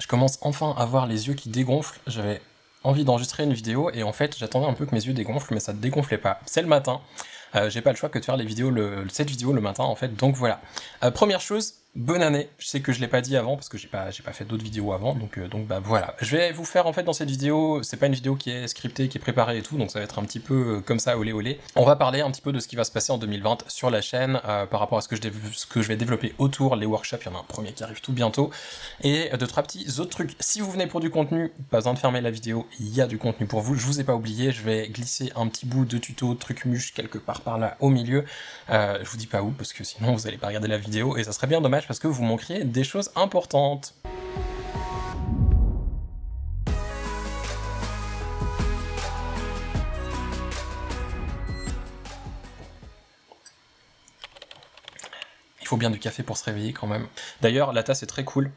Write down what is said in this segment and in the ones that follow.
Je commence enfin à voir les yeux qui dégonflent. J'avais envie d'enregistrer une vidéo et en fait j'attendais un peu que mes yeux dégonflent mais ça ne dégonflait pas. C'est le matin. J'ai pas le choix que de faire cette vidéo le matin en fait, donc voilà. Première chose, bonne année. Je sais que je l'ai pas dit avant parce que j'ai pas fait d'autres vidéos avant, donc bah voilà. Je vais vous faire en fait dans cette vidéo, c'est pas une vidéo qui est scriptée, qui est préparée et tout, donc ça va être un petit peu comme ça, olé olé. On va parler un petit peu de ce qui va se passer en 2020 sur la chaîne, par rapport à ce que je vais développer autour, les workshops, il y en a un premier qui arrive tout bientôt, et deux trois petits autres trucs. Si vous venez pour du contenu, pas besoin de fermer la vidéo, il y a du contenu pour vous, je vous ai pas oublié, je vais glisser un petit bout de tuto, truc muche quelque part par là au milieu, je vous dis pas où parce que sinon vous allez pas regarder la vidéo et ça serait bien dommage parce que vous manqueriez des choses importantes. Il faut bien du café pour se réveiller quand même. D'ailleurs la tasse est très cool.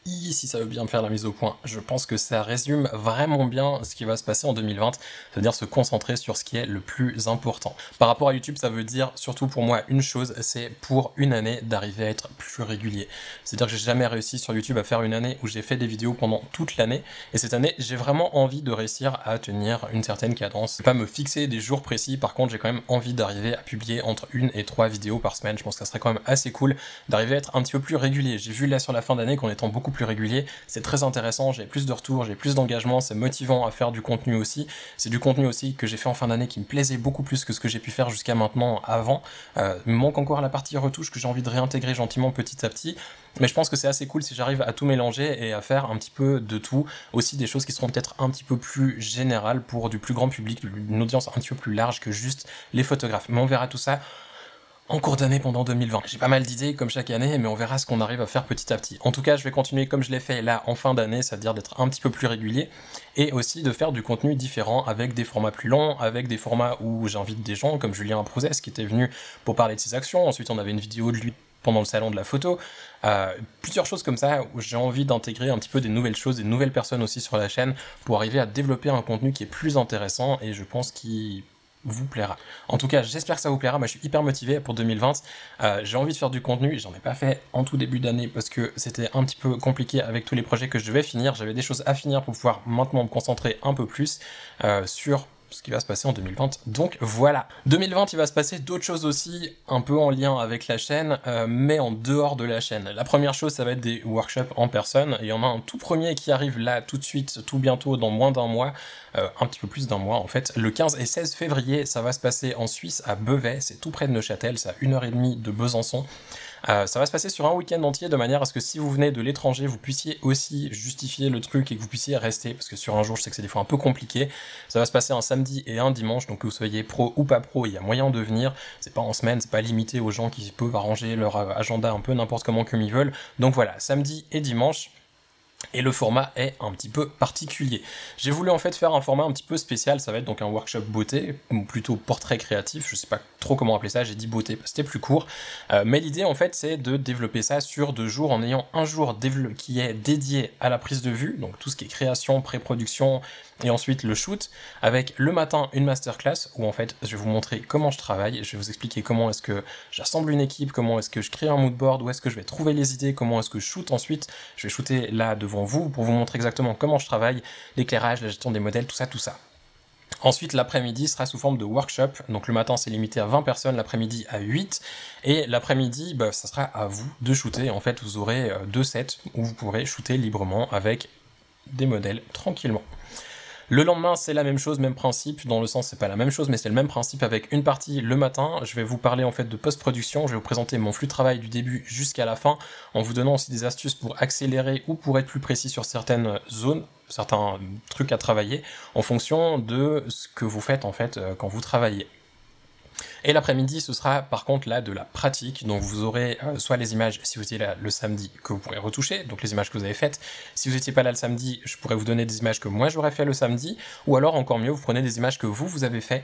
Si ça veut bien me faire la mise au point, je pense que ça résume vraiment bien ce qui va se passer en 2020, c'est-à-dire se concentrer sur ce qui est le plus important. Par rapport à YouTube, ça veut dire surtout pour moi une chose, c'est pour une année d'arriver à être plus régulier. C'est-à-dire que j'ai jamais réussi sur YouTube à faire une année où j'ai fait des vidéos pendant toute l'année, et cette année, j'ai vraiment envie de réussir à tenir une certaine cadence. Je vais pas me fixer des jours précis, par contre, j'ai quand même envie d'arriver à publier entre 1 et 3 vidéos par semaine. Je pense que ça serait quand même assez cool d'arriver à être un petit peu plus régulier. J'ai vu là sur la fin d'année qu'en étant beaucoup plus régulier, c'est très intéressant, j'ai plus de retours, j'ai plus d'engagement, c'est motivant à faire du contenu aussi. C'est du contenu aussi que j'ai fait en fin d'année qui me plaisait beaucoup plus que ce que j'ai pu faire jusqu'à maintenant avant. Il me manque encore la partie retouche que j'ai envie de réintégrer gentiment petit à petit. Mais je pense que c'est assez cool si j'arrive à tout mélanger et à faire un petit peu de tout. Aussi des choses qui seront peut-être un petit peu plus générales pour du plus grand public, une audience un petit peu plus large que juste les photographes. Mais on verra tout ça en cours d'année pendant 2020. J'ai pas mal d'idées comme chaque année, mais on verra ce qu'on arrive à faire petit à petit. En tout cas, je vais continuer comme je l'ai fait là en fin d'année, c'est-à-dire d'être un petit peu plus régulier, et aussi de faire du contenu différent, avec des formats plus longs, avec des formats où j'invite des gens, comme Julien Prouzès, qui était venu pour parler de ses actions. Ensuite, on avait une vidéo de lui pendant le salon de la photo. Plusieurs choses comme ça, où j'ai envie d'intégrer un petit peu des nouvelles choses, des nouvelles personnes aussi sur la chaîne, pour arriver à développer un contenu qui est plus intéressant, et je pense qu'il vous plaira. En tout cas, j'espère que ça vous plaira. Moi, je suis hyper motivé pour 2020. J'ai envie de faire du contenu. J'en ai pas fait en tout début d'année parce que c'était un petit peu compliqué avec tous les projets que je devais finir. J'avais des choses à finir pour pouvoir maintenant me concentrer un peu plus sur ce qui va se passer en 2020. Donc voilà. 2020, il va se passer d'autres choses aussi, un peu en lien avec la chaîne, mais en dehors de la chaîne. La première chose, ça va être des workshops en personne. Il y en a un tout premier qui arrive là, tout de suite, tout bientôt, dans moins d'un mois. Un petit peu plus d'un mois en fait. Le 15 et 16 février, ça va se passer en Suisse, à Beauvais, c'est tout près de Neuchâtel, c'est à 1h30 de Besançon. Ça va se passer sur un week-end entier de manière à ce que si vous venez de l'étranger, vous puissiez aussi justifier le truc et que vous puissiez rester, parce que sur un jour, je sais que c'est des fois un peu compliqué. Ça va se passer un samedi et un dimanche, donc que vous soyez pro ou pas pro, il y a moyen de venir. C'est pas en semaine, c'est pas limité aux gens qui peuvent arranger leur agenda un peu n'importe comment comme ils veulent. Donc voilà, samedi et dimanche. Et le format est un petit peu particulier. J'ai voulu en fait faire un format un petit peu spécial, ça va être donc un workshop beauté, ou plutôt portrait créatif, je sais pas trop comment appeler ça, j'ai dit beauté parce que c'était plus court, mais l'idée en fait c'est de développer ça sur 2 jours en ayant un jour qui est dédié à la prise de vue, donc tout ce qui est création, pré-production, et ensuite le shoot, avec le matin une masterclass où en fait je vais vous montrer comment je travaille, je vais vous expliquer comment est-ce que j'assemble une équipe, comment est-ce que je crée un moodboard, où est-ce que je vais trouver les idées, comment est-ce que je shoot ensuite, je vais shooter là devant vous pour vous montrer exactement comment je travaille, l'éclairage, la gestion des modèles, tout ça, tout ça. Ensuite, l'après-midi sera sous forme de workshop, donc le matin c'est limité à 20 personnes, l'après-midi à 8, et l'après-midi, bah, ça sera à vous de shooter, en fait vous aurez 2 sets où vous pourrez shooter librement avec des modèles tranquillement. Le lendemain, c'est la même chose, même principe, dans le sens c'est pas la même chose, mais c'est le même principe avec une partie le matin. Je vais vous parler en fait de post-production, je vais vous présenter mon flux de travail du début jusqu'à la fin, en vous donnant aussi des astuces pour accélérer ou pour être plus précis sur certaines zones, certains trucs à travailler, en fonction de ce que vous faites en fait quand vous travaillez. Et l'après-midi, ce sera par contre là de la pratique, donc vous aurez soit les images, si vous étiez là le samedi, que vous pourrez retoucher, donc les images que vous avez faites. Si vous n'étiez pas là le samedi, je pourrais vous donner des images que moi j'aurais fait le samedi, ou alors encore mieux, vous prenez des images que vous avez fait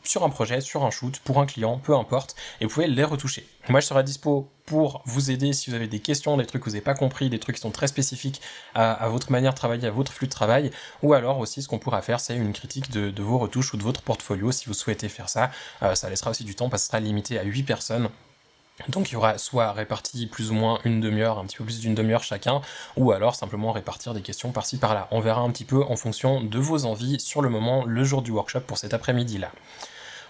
sur un projet, sur un shoot, pour un client, peu importe, et vous pouvez les retoucher. Moi, je serai dispo pour vous aider si vous avez des questions, des trucs que vous n'avez pas compris, des trucs qui sont très spécifiques à votre manière de travailler, à votre flux de travail, ou alors aussi, ce qu'on pourra faire, c'est une critique de vos retouches ou de votre portfolio, si vous souhaitez faire ça. Ça laissera aussi du temps, parce que ce sera limité à 8 personnes. Donc il y aura soit réparti plus ou moins une demi-heure, un petit peu plus d'une demi-heure chacun, ou alors simplement répartir des questions par-ci par-là. On verra un petit peu en fonction de vos envies sur le moment, le jour du workshop pour cet après-midi-là.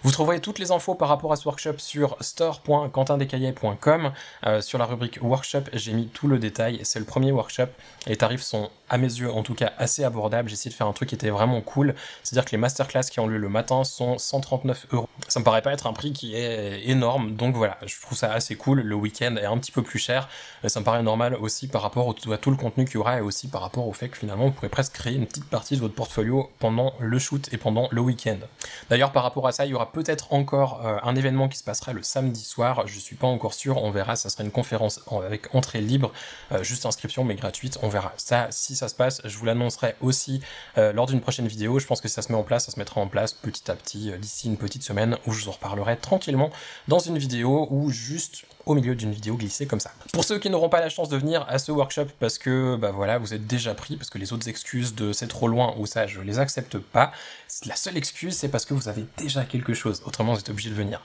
Vous trouverez toutes les infos par rapport à ce workshop sur store.quentindescaillet.com. Sur la rubrique workshop, j'ai mis tout le détail. C'est le premier workshop. Les tarifs sont, à mes yeux, en tout cas, assez abordables. J'ai essayé de faire un truc qui était vraiment cool. C'est-à-dire que les masterclass qui ont lieu le matin sont 139 €. Ça me paraît pas être un prix qui est énorme. Donc voilà, je trouve ça assez cool. Le week-end est un petit peu plus cher. Ça me paraît normal aussi par rapport à tout le contenu qu'il y aura et aussi par rapport au fait que finalement, vous pourrez presque créer une petite partie de votre portfolio pendant le shoot et pendant le week-end. D'ailleurs, par rapport à ça, il y aura peut-être encore un événement qui se passera le samedi soir, je suis pas encore sûr, on verra, ça sera une conférence avec entrée libre, juste inscription mais gratuite, on verra. Ça, si ça se passe, je vous l'annoncerai aussi lors d'une prochaine vidéo, je pense que ça se met en place, ça se mettra en place petit à petit d'ici une petite semaine où je vous en reparlerai tranquillement dans une vidéo ou juste au milieu d'une vidéo glissée comme ça. Pour ceux qui n'auront pas la chance de venir à ce workshop parce que bah voilà, vous êtes déjà pris, parce que les autres excuses de c'est trop loin ou ça, je les accepte pas, la seule excuse c'est parce que vous avez déjà quelque chose, autrement vous êtes obligé de venir.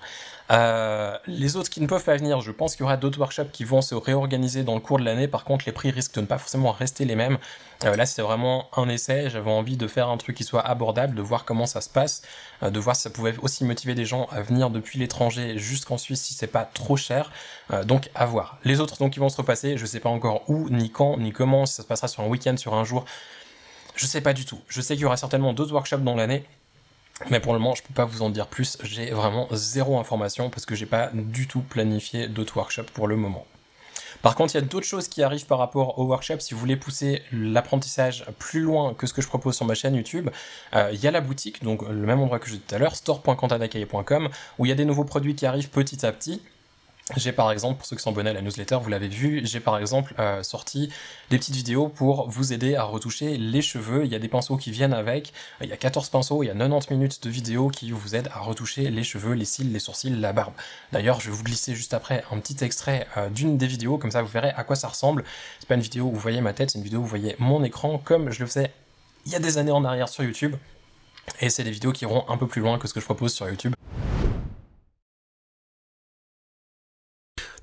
Les autres qui ne peuvent pas venir, je pense qu'il y aura d'autres workshops qui vont se réorganiser dans le cours de l'année, par contre les prix risquent de ne pas forcément rester les mêmes. Là c'était vraiment un essai, j'avais envie de faire un truc qui soit abordable, de voir comment ça se passe, de voir si ça pouvait aussi motiver des gens à venir depuis l'étranger jusqu'en Suisse si c'est pas trop cher, donc à voir. Les autres donc qui vont se repasser, je sais pas encore où, ni quand, ni comment, si ça se passera sur un week-end, sur un jour, je sais pas du tout. Je sais qu'il y aura certainement d'autres workshops dans l'année, mais pour le moment, je peux pas vous en dire plus, j'ai vraiment zéro information parce que j'ai pas du tout planifié d'autres workshops pour le moment. Par contre, il y a d'autres choses qui arrivent par rapport au workshop. Si vous voulez pousser l'apprentissage plus loin que ce que je propose sur ma chaîne YouTube, il y a la boutique, donc le même endroit que je disais tout à l'heure, store.quentindescaillet.com, où il y a des nouveaux produits qui arrivent petit à petit. J'ai par exemple, pour ceux qui sont abonnés à la newsletter, vous l'avez vu, j'ai par exemple sorti des petites vidéos pour vous aider à retoucher les cheveux. Il y a des pinceaux qui viennent avec, il y a 14 pinceaux, il y a 90 minutes de vidéos qui vous aident à retoucher les cheveux, les cils, les sourcils, la barbe. D'ailleurs, je vais vous glisser juste après un petit extrait d'une des vidéos, comme ça vous verrez à quoi ça ressemble. C'est pas une vidéo où vous voyez ma tête, c'est une vidéo où vous voyez mon écran, comme je le faisais il y a des années en arrière sur YouTube. Et c'est des vidéos qui iront un peu plus loin que ce que je propose sur YouTube.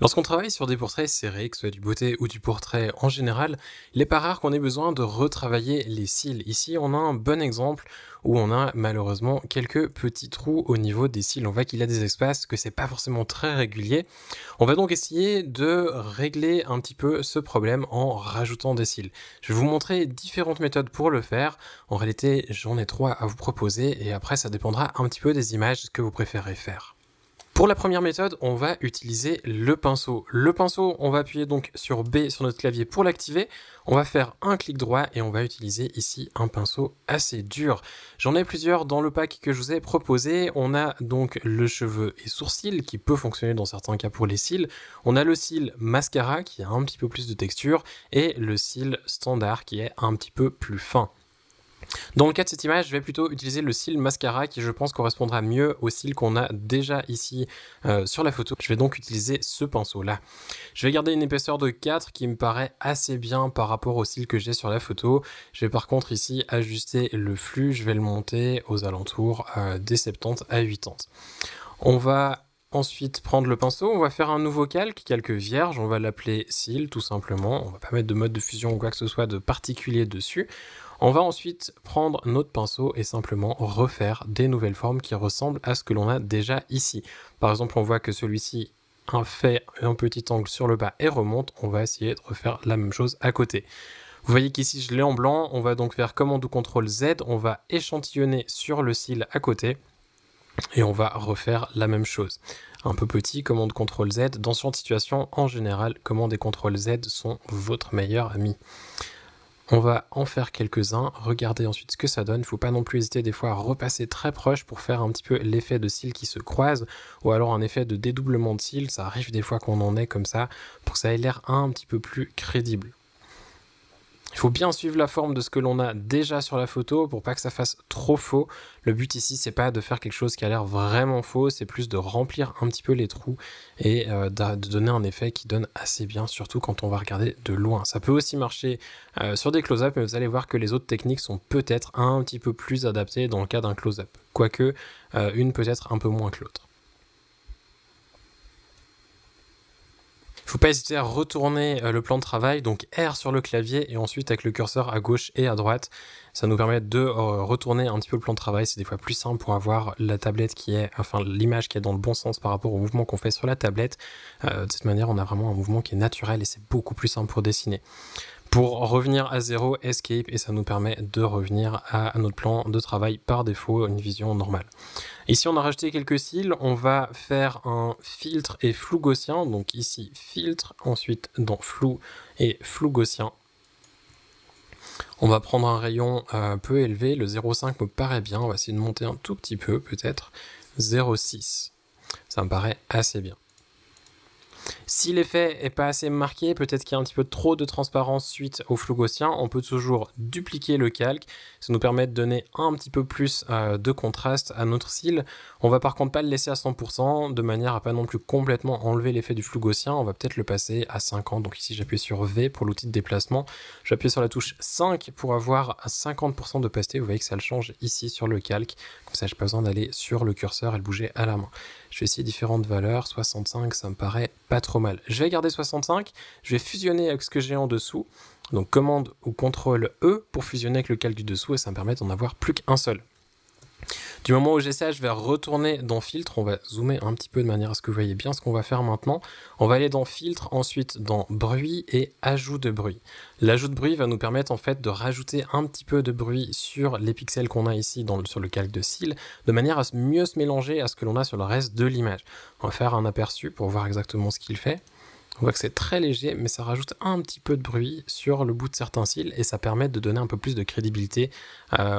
Lorsqu'on travaille sur des portraits serrés, que ce soit du beauté ou du portrait en général, il n'est pas rare qu'on ait besoin de retravailler les cils. Ici, on a un bon exemple où on a malheureusement quelques petits trous au niveau des cils. On voit qu'il y a des espaces, que c'est pas forcément très régulier. On va donc essayer de régler un petit peu ce problème en rajoutant des cils. Je vais vous montrer différentes méthodes pour le faire. En réalité, j'en ai 3 à vous proposer et après, ça dépendra un petit peu des images que vous préférez faire. Pour la première méthode, on va utiliser le pinceau. Le pinceau, on va appuyer donc sur B sur notre clavier pour l'activer. On va faire un clic droit et on va utiliser ici un pinceau assez dur. J'en ai plusieurs dans le pack que je vous ai proposé. On a donc le cheveu et sourcil qui peut fonctionner dans certains cas pour les cils. On a le cil mascara qui a un petit peu plus de texture et le cil standard qui est un petit peu plus fin. Dans le cas de cette image, je vais plutôt utiliser le cil mascara qui je pense correspondra mieux au cil qu'on a déjà ici sur la photo. Je vais donc utiliser ce pinceau là. Je vais garder une épaisseur de 4 qui me paraît assez bien par rapport au cil que j'ai sur la photo. Je vais par contre ici ajuster le flux, je vais le monter aux alentours des 70 à 80. On va ensuite prendre le pinceau, on va faire un nouveau calque vierge, on va l'appeler cil tout simplement. On va pas mettre de mode de fusion ou quoi que ce soit de particulier dessus. On va ensuite prendre notre pinceau et simplement refaire des nouvelles formes qui ressemblent à ce que l'on a déjà ici. Par exemple, on voit que celui-ci fait un petit angle sur le bas et remonte. On va essayer de refaire la même chose à côté. Vous voyez qu'ici, je l'ai en blanc. On va donc faire commande ou CTRL Z. On va échantillonner sur le cil à côté et on va refaire la même chose. Un peu petit, commande CTRL Z. Dans ce genre de situation, en général, commande et CTRL Z sont votre meilleur ami. On va en faire quelques-uns, regardez ensuite ce que ça donne. Il ne faut pas non plus hésiter des fois à repasser très proche pour faire un petit peu l'effet de cils qui se croisent ou alors un effet de dédoublement de cils. Ça arrive des fois qu'on en ait comme ça pour que ça ait l'air un petit peu plus crédible. Il faut bien suivre la forme de ce que l'on a déjà sur la photo pour pas que ça fasse trop faux. Le but ici, c'est pas de faire quelque chose qui a l'air vraiment faux, c'est plus de remplir un petit peu les trous et de donner un effet qui donne assez bien, surtout quand on va regarder de loin. Ça peut aussi marcher sur des close-up, mais vous allez voir que les autres techniques sont peut-être un petit peu plus adaptées dans le cas d'un close-up. Quoique, une peut-être un peu moins que l'autre. Faut pas hésiter à retourner le plan de travail, donc R sur le clavier et ensuite avec le curseur à gauche et à droite. Ça nous permet de retourner un petit peu le plan de travail. C'est des fois plus simple pour avoir la tablette l'image qui est dans le bon sens par rapport au mouvement qu'on fait sur la tablette. De cette manière, on a vraiment un mouvement qui est naturel et c'est beaucoup plus simple pour dessiner. Pour revenir à 0, Escape, et ça nous permet de revenir à notre plan de travail par défaut, une vision normale. Ici, on a rajouté quelques cils. On va faire un filtre et flou gaussien. Donc ici, filtre, ensuite dans flou et flou gaussien. On va prendre un rayon peu élevé. Le 0,5 me paraît bien. On va essayer de monter un tout petit peu, peut-être. 0,6. Ça me paraît assez bien. Si l'effet n'est pas assez marqué, peut-être qu'il y a un petit peu trop de transparence suite au flou gaussien, on peut toujours dupliquer le calque. Ça nous permet de donner un petit peu plus de contraste à notre cil. On va par contre pas le laisser à 100%, de manière à pas non plus complètement enlever l'effet du flou gaussien. On va peut-être le passer à 50. Donc ici j'appuie sur V pour l'outil de déplacement. J'appuie sur la touche 5 pour avoir 50% d'opacité. Vous voyez que ça le change ici sur le calque. Comme ça, j'ai pas besoin d'aller sur le curseur et le bouger à la main. Je vais essayer différentes valeurs. 65, ça me paraît pas trop mal. Je vais garder 65. Je vais fusionner avec ce que j'ai en dessous. Donc commande ou contrôle E pour fusionner avec le calque du dessous et ça me permet d'en avoir plus qu'un seul. Du moment où j'ai ça, je vais retourner dans filtre. On va zoomer un petit peu de manière à ce que vous voyez bien ce qu'on va faire maintenant. On va aller dans filtre, ensuite dans bruit et ajout de bruit. L'ajout de bruit va nous permettre en fait de rajouter un petit peu de bruit sur les pixels qu'on a ici sur le calque de cils, de manière à mieux se mélanger à ce que l'on a sur le reste de l'image. On va faire un aperçu pour voir exactement ce qu'il fait. On voit que c'est très léger, mais ça rajoute un petit peu de bruit sur le bout de certains cils et ça permet de donner un peu plus de crédibilité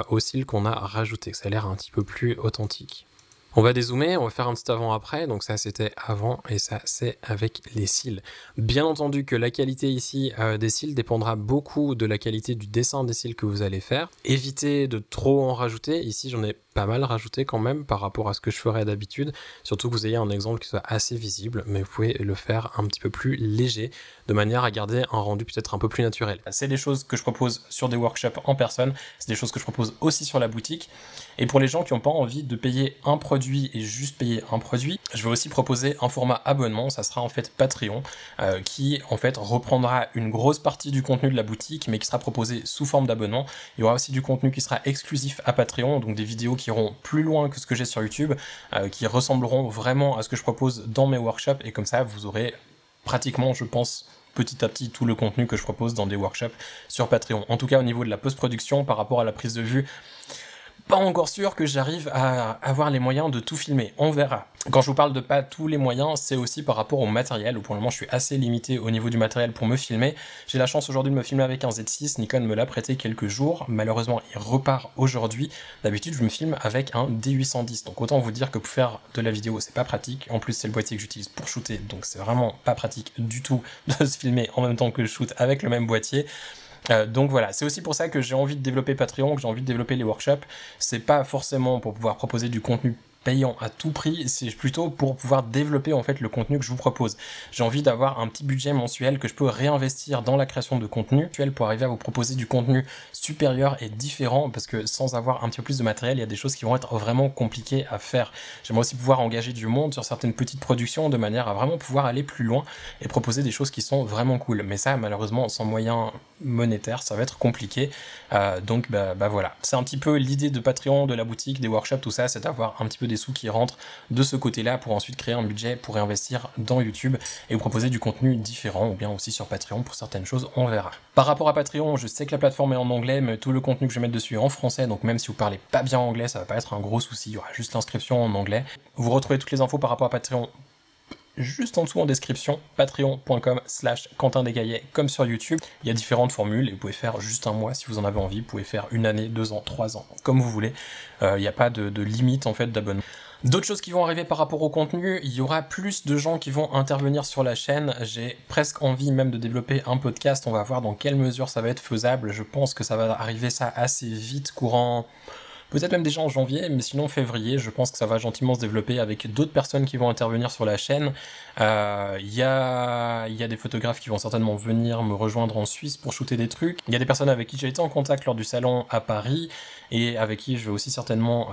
aux cils qu'on a rajoutés. Ça a l'air un petit peu plus authentique. On va dézoomer, on va faire un petit avant-après, donc ça c'était avant et ça c'est avec les cils. Bien entendu que la qualité ici des cils dépendra beaucoup de la qualité du dessin des cils que vous allez faire. Évitez de trop en rajouter, ici j'en ai pas mal rajouté quand même par rapport à ce que je ferais d'habitude, surtout que vous ayez un exemple qui soit assez visible, mais vous pouvez le faire un petit peu plus léger, de manière à garder un rendu peut-être un peu plus naturel. C'est des choses que je propose sur des workshops en personne, c'est des choses que je propose aussi sur la boutique, et pour les gens qui n'ont pas envie de payer un produit et juste payer un produit, je vais aussi proposer un format abonnement, ça sera en fait Patreon, qui en fait reprendra une grosse partie du contenu de la boutique, mais qui sera proposé sous forme d'abonnement. Il y aura aussi du contenu qui sera exclusif à Patreon, donc des vidéos qui iront plus loin que ce que j'ai sur YouTube, qui ressembleront vraiment à ce que je propose dans mes workshops, et comme ça vous aurez pratiquement, je pense, petit à petit tout le contenu que je propose dans des workshops sur Patreon. En tout cas au niveau de la post-production, par rapport à la prise de vue, pas encore sûr que j'arrive à avoir les moyens de tout filmer, on verra. Quand je vous parle de pas tous les moyens, c'est aussi par rapport au matériel, où pour le moment je suis assez limité au niveau du matériel pour me filmer. J'ai la chance aujourd'hui de me filmer avec un Z6, Nikon me l'a prêté quelques jours, malheureusement il repart aujourd'hui. D'habitude je me filme avec un D810, donc autant vous dire que pour faire de la vidéo c'est pas pratique, en plus c'est le boîtier que j'utilise pour shooter, donc c'est vraiment pas pratique du tout de se filmer en même temps que je shoot avec le même boîtier. Donc voilà, c'est aussi pour ça que j'ai envie de développer Patreon, que j'ai envie de développer les workshops. C'est pas forcément pour pouvoir proposer du contenu payant à tout prix, c'est plutôt pour pouvoir développer en fait le contenu que je vous propose. J'ai envie d'avoir un petit budget mensuel que je peux réinvestir dans la création de contenu pour arriver à vous proposer du contenu supérieur et différent, parce que sans avoir un petit peu plus de matériel, il y a des choses qui vont être vraiment compliquées à faire. J'aimerais aussi pouvoir engager du monde sur certaines petites productions de manière à vraiment pouvoir aller plus loin et proposer des choses qui sont vraiment cool. Mais ça, malheureusement, sans moyens monétaires, ça va être compliqué. Donc voilà, c'est un petit peu l'idée de Patreon, de la boutique, des workshops, tout ça, c'est d'avoir un petit peu des sous qui rentrent de ce côté-là pour ensuite créer un budget pour réinvestir dans YouTube et vous proposer du contenu différent, ou bien aussi sur Patreon pour certaines choses, on verra. Par rapport à Patreon, je sais que la plateforme est en anglais, mais tout le contenu que je vais mettre dessus est en français, donc même si vous parlez pas bien anglais, ça va pas être un gros souci, il y aura juste l'inscription en anglais. Vous retrouvez toutes les infos par rapport à Patreon juste en dessous en description, patreon.com/Quentin Desgaillet, comme sur YouTube. Il y a différentes formules et vous pouvez faire juste un mois si vous en avez envie, vous pouvez faire 1 année, 2 ans, 3 ans, comme vous voulez. Il n'y a pas de limite en fait d'abonnement. D'autres choses qui vont arriver par rapport au contenu, il y aura plus de gens qui vont intervenir sur la chaîne. J'ai presque envie même de développer un podcast, on va voir dans quelle mesure ça va être faisable. Je pense que ça va arriver ça assez vite, courant peut-être même déjà en janvier, mais sinon février, je pense que ça va gentiment se développer avec d'autres personnes qui vont intervenir sur la chaîne. Il y a des photographes qui vont certainement venir me rejoindre en Suisse pour shooter des trucs. Il y a des personnes avec qui j'ai été en contact lors du salon à Paris et avec qui je vais aussi certainement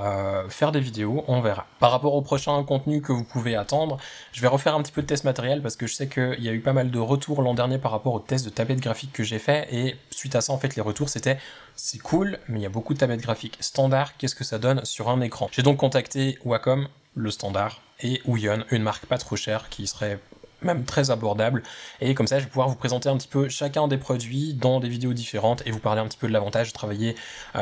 faire des vidéos, on verra. Par rapport au prochain contenu que vous pouvez attendre, je vais refaire un petit peu de test matériel parce que je sais qu'il y a eu pas mal de retours l'an dernier par rapport au test de tablette graphique que j'ai fait, et suite à ça en fait les retours c'était c'est cool mais il y a beaucoup de tablettes graphiques standard, qu'est-ce que ça donne sur un écran? J'ai donc contacté Wacom, le standard, et Ouyon, une marque pas trop chère qui serait même très abordable, et comme ça je vais pouvoir vous présenter un petit peu chacun des produits dans des vidéos différentes et vous parler un petit peu de l'avantage de travailler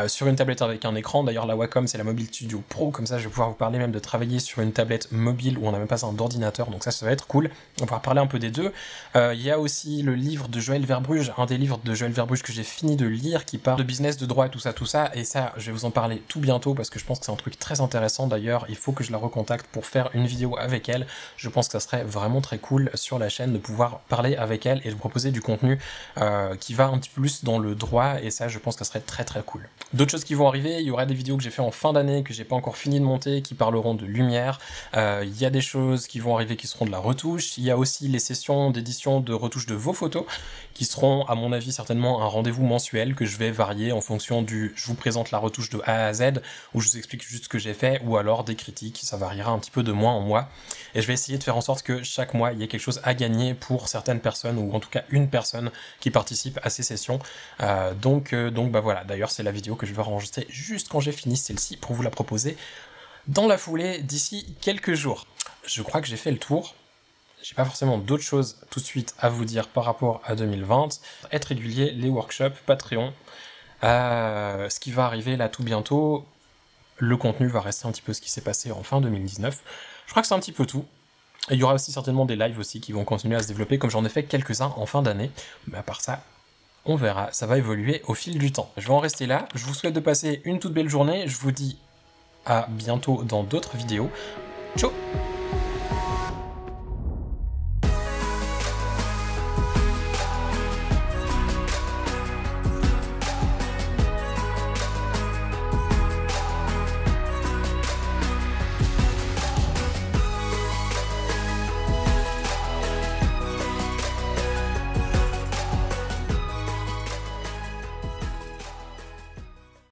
sur une tablette avec un écran. D'ailleurs la Wacom c'est la Mobile Studio Pro, comme ça je vais pouvoir vous parler même de travailler sur une tablette mobile où on n'a même pas un ordinateur, donc ça va être cool, on va pouvoir parler un peu des deux. Il y a aussi le livre de Joël Verbruge, un des livres de Joël Verbruge que j'ai fini de lire qui parle de business, de droit, tout ça, et ça je vais vous en parler tout bientôt parce que je pense que c'est un truc très intéressant. D'ailleurs il faut que je la recontacte pour faire une vidéo avec elle, je pense que ça serait vraiment très cool sur la chaîne de pouvoir parler avec elle et de proposer du contenu qui va un petit peu plus dans le droit, et ça je pense que ça serait très très cool. D'autres choses qui vont arriver, il y aura des vidéos que j'ai fait en fin d'année que j'ai pas encore fini de monter qui parleront de lumière, il y a des choses qui vont arriver qui seront de la retouche, il y a aussi les sessions d'édition de retouche de vos photos qui seront à mon avis certainement un rendez-vous mensuel que je vais varier en fonction du je vous présente la retouche de A à Z où je vous explique juste ce que j'ai fait, ou alors des critiques, ça variera un petit peu de mois en mois, et je vais essayer de faire en sorte que chaque mois il y ait quelque chose à gagner pour certaines personnes, ou en tout cas une personne qui participe à ces sessions. Donc bah voilà, d'ailleurs c'est la vidéo que je vais enregistrer juste quand j'ai fini celle-ci pour vous la proposer dans la foulée d'ici quelques jours. Je crois que j'ai fait le tour. J'ai pas forcément d'autres choses tout de suite à vous dire par rapport à 2020. Être régulier, les workshops, Patreon, ce qui va arriver là tout bientôt, le contenu va rester un petit peu ce qui s'est passé en fin 2019. Je crois que c'est un petit peu tout. Et il y aura aussi certainement des lives aussi qui vont continuer à se développer, comme j'en ai fait quelques-uns en fin d'année. Mais à part ça, on verra, ça va évoluer au fil du temps. Je vais en rester là, je vous souhaite de passer une toute belle journée, je vous dis à bientôt dans d'autres vidéos. Ciao!